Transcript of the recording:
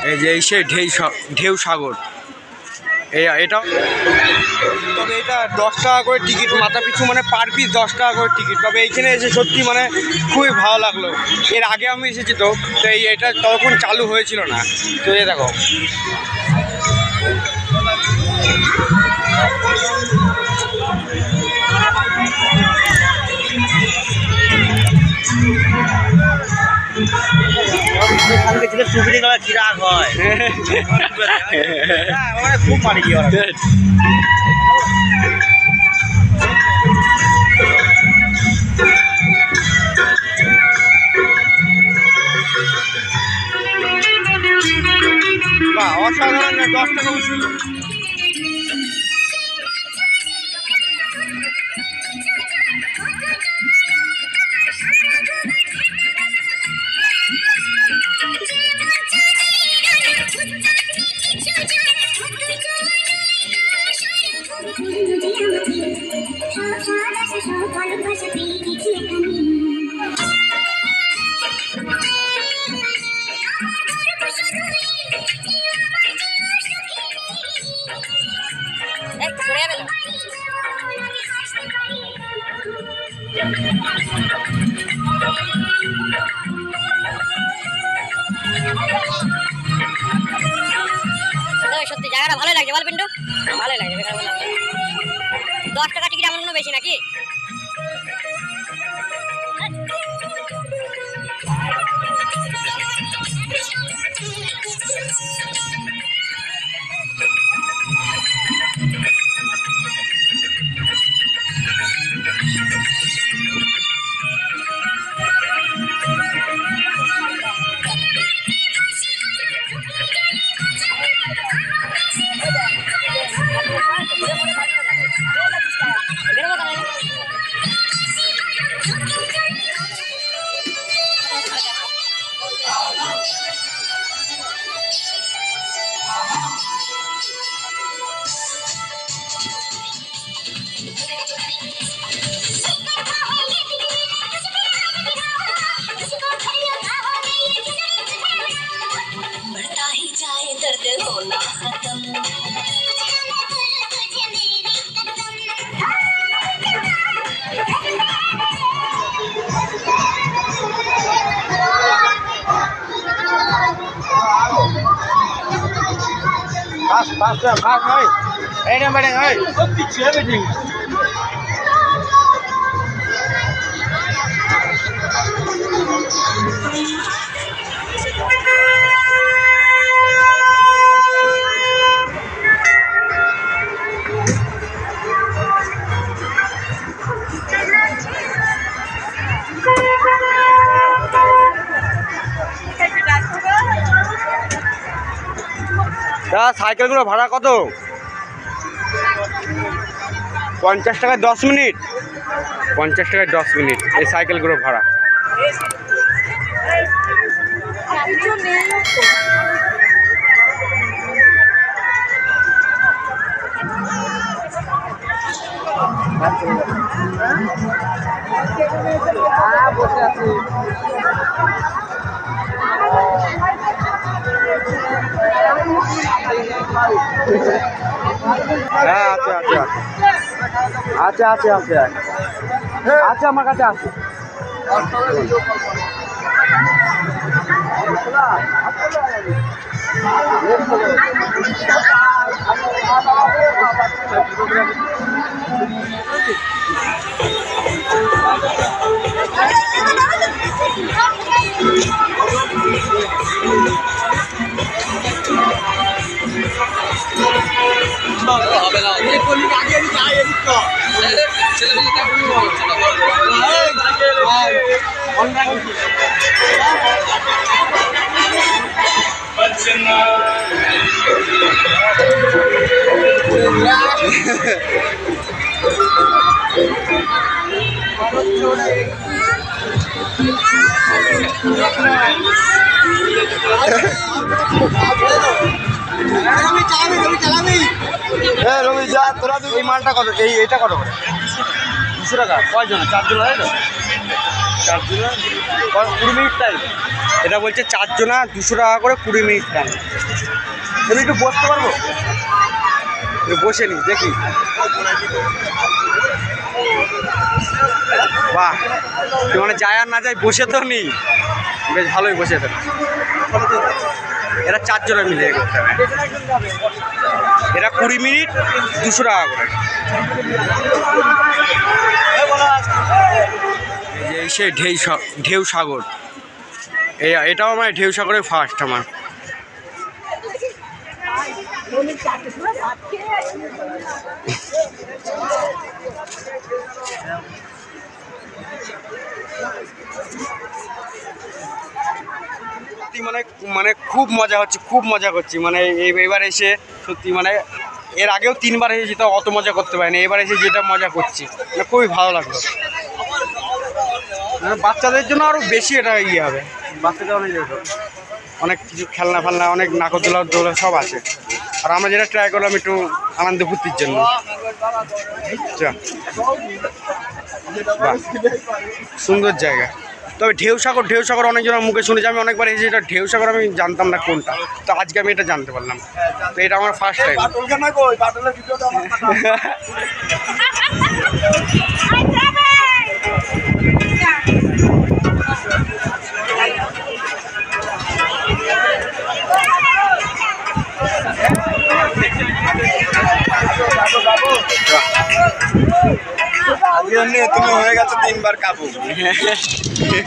এই যে সেই ঢেউ সাগর এটা। তবে এটা 10 টাকা করে টিকিট, মাথা পিছু মানে পার পিস 10 টাকা করে টিকিট। তবে এইখানে এসে সত্যি মানে খুবই ভালো লাগলো। এর আগে আমি এসেছি তো এটা তখন চালু হয়েছিল না। তো এই দেখো চিরাগ হয় খুব পানি কি অসাধারণ 10 টাকা উঠছিল। সত্যি জায়গাটা ভালো লাগছে বল পিন্টু, ভালো লাগছে। 10 টাকা টিকিট এমন কোনো বেশি নাকি? Fast thôi. Ê em bạn ơi. Chưa về đỉnh. সাইকেলগুলো ভাড়া কত? 50 টাকায় 10 মিনিট। 50 টাকায় 10 মিনিট এই সাইকেলগুলো ভাড়া। বসে আছি। হ্যাঁ আছে আছে আছে আছে আছে আছে আমার কাছে আছে। হবে না আগে আমি যাই এদিক তো রবি যা তোরা এই মালটা কত? এইটা কত করে? 200 টাকা। কয়জন? 4 জন? 4 জন 20 মিনিট টাইম। এটা বলছে 4 জনা 200 টাকা করে 20 মিনিট টান। তুমি একটু বসতে পারবো? বসে নি দেখি। বাহ, মানে যায় আর না যায় বসে তো নি, বেশ ভালোই বসে তো। এরা 4 জনা মিলে করতে হবে। এরা 20 মিনিট 200 টাকা করে। এই যে সেই ঢেউ সাগর, এটাও আমার ঢেউ সাগরে ফার্স্ট আমার। মানে মানে খুব মজা হচ্ছে, খুব মজা করছি মানে এবার এসে সত্যি মানে এর আগেও 3 বার এসেছি তো অত মজা করতে পারিনি, এবার এসে যেটা মজা করছি মানে খুবই ভালো লাগলো। মানে বাচ্চাদের জন্য আরও বেশি এটা ইয়ে হবে, বাচ্চাদের অনেক কিছু খেলনা ফেলনা, অনেক নাকরদোলা দোলা সব আছে। আর আমরা যেটা ট্রাই করলাম একটু আনন্দ ফুর্তির জন্য। বাহ, সুন্দর জায়গা। তবে ঢেউ সাগর অনেকজনের মুখে শুনেছি, আমি অনেকবার এসেছি, এটা ঢেউ সাগর আমি জানতাম না কোনটা, তো আজকে আমি এটা জানতে পারলাম। তো এটা আমার ফার্স্ট টাইম। তুমি হয়ে গেছো 3 বার কাবু।